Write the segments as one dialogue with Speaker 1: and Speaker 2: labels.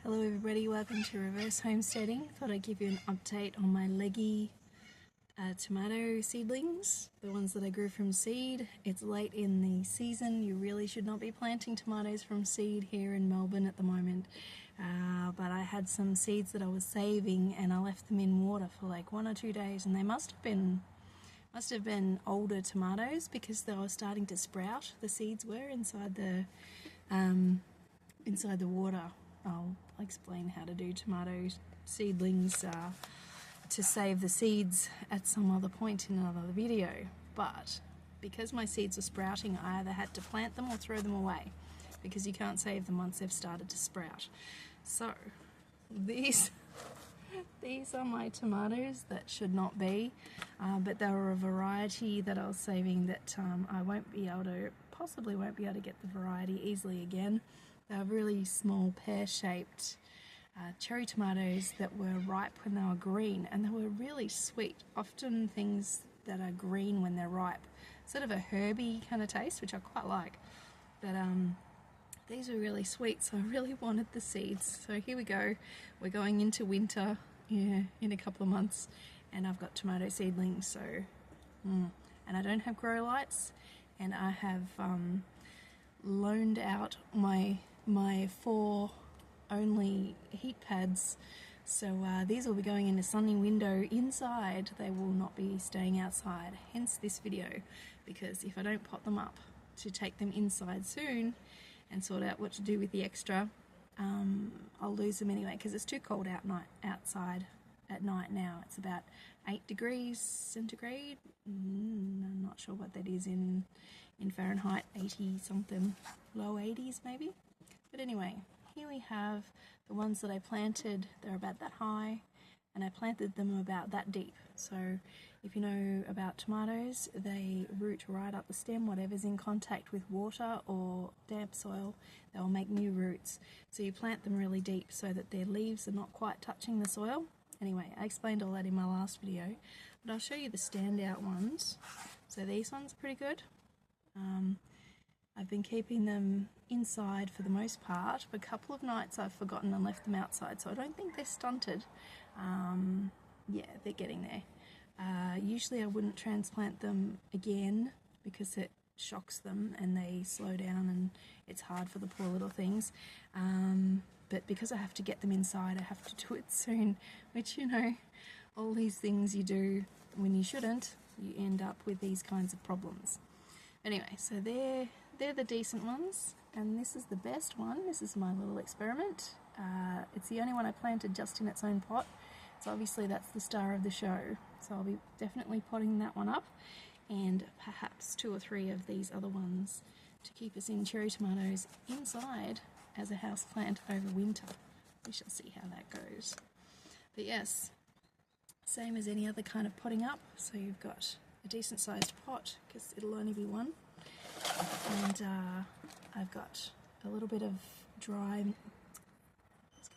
Speaker 1: Hello everybody, welcome to Reverse Homesteading. Thought I'd give you an update on my leggy tomato seedlings, the ones that I grew from seed. It's late in the season, you really should not be planting tomatoes from seed here in Melbourne at the moment. But I had some seeds that I was saving and I left them in water for like 1 or 2 days, and they must have been older tomatoes because they were starting to sprout. The seeds were inside the water. I'll explain how to do tomato seedlings to save the seeds at some other point in another video. But because my seeds were sprouting, I either had to plant them or throw them away because you can't save them once they've started to sprout. So these are my tomatoes that should not be, but they were a variety that I was saving that I possibly won't be able to get the variety easily again. They're really small pear-shaped cherry tomatoes that were ripe when they were green, and they were really sweet. Often things that are green when they're ripe, sort of a herby kind of taste, which I quite like. But these were really sweet, so I really wanted the seeds. So here we go. We're going into winter in a couple of months, and I've got tomato seedlings. So, and I don't have grow lights, and I have loaned out my 4 only heat pads, so these will be going in a sunny window inside. They will not be staying outside, hence this video, because if I don't pot them up to take them inside soon and sort out what to do with the extra, I'll lose them anyway because it's too cold outside at night now. It's about 8 degrees centigrade. I'm not sure what that is in Fahrenheit, 80 something, low 80s maybe. But anyway, here we have the ones that I planted. They're about that high, and I planted them about that deep. So if you know about tomatoes, they root right up the stem. Whatever's in contact with water or damp soil, they'll make new roots. So you plant them really deep so that their leaves are not quite touching the soil. Anyway, I explained all that in my last video, but I'll show you the standout ones. So these ones are pretty good. I've been keeping them inside for the most part, but a couple of nights I've forgotten and left them outside, so I don't think they're stunted. Yeah, they're getting there. Usually I wouldn't transplant them again because it shocks them and they slow down and it's hard for the poor little things. But because I have to get them inside, I have to do it soon, which, you know, all these things you do when you shouldn't, you end up with these kinds of problems. Anyway, so they're the decent ones, and this is the best one. This is my little experiment. It's the only one I planted just in its own pot, so obviously that's the star of the show. So I'll be definitely potting that one up, and perhaps 2 or 3 of these other ones to keep us in cherry tomatoes inside as a house plant over winter. We shall see how that goes. But yes, same as any other kind of potting up. So you've got a decent sized pot because it'll only be one, and I've got a little bit of I was going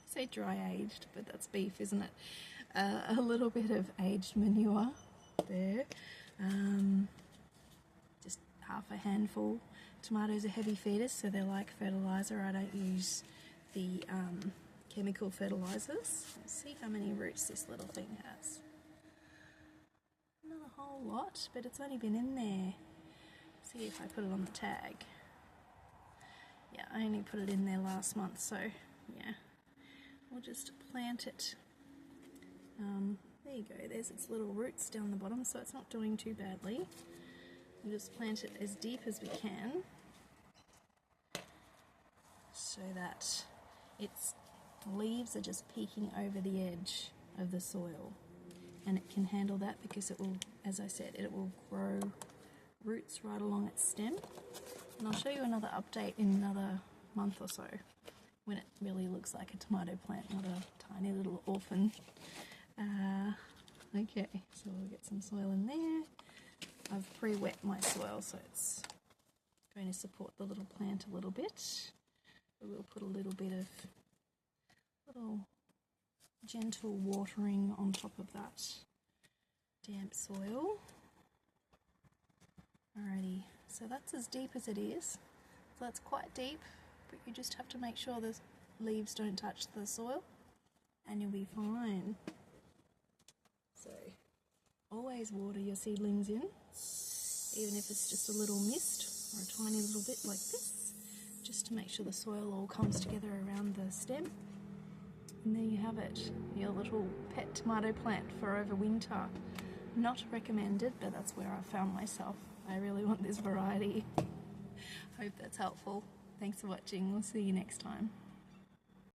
Speaker 1: to say dry aged, but that's beef, isn't it? A little bit of aged manure there, just half a handful. Tomatoes are heavy feeders, so they're like fertilizer. I don't use the chemical fertilizers. Let's see how many roots this little thing has. Not a whole lot, but it's only been in there. See if I put it on the tag. Yeah, I only put it in there last month, so yeah, we'll just plant it. There you go, there's its little roots down the bottom, so it's not doing too badly. We'll just plant it as deep as we can so that its leaves are just peeking over the edge of the soil. And it can handle that because it will, as I said, it will grow roots right along its stem. And I'll show you another update in another month or so when it really looks like a tomato plant, not a tiny little orphan. Okay, so we'll get some soil in there. I've pre-wet my soil, so it's going to support the little plant a little bit. We'll put a little bit of gentle watering on top of that damp soil. Alrighty, so that's as deep as it is. So that's quite deep, but you just have to make sure leaves don't touch the soil, and you'll be fine. So always water your seedlings in, even if it's just a little mist or a tiny little bit like this, just to make sure the soil all comes together around the stem. And there you have it, your little pet tomato plant for over winter. Not recommended, but that's where I found myself. I really want this variety. Hope that's helpful. Thanks for watching. We'll see you next time.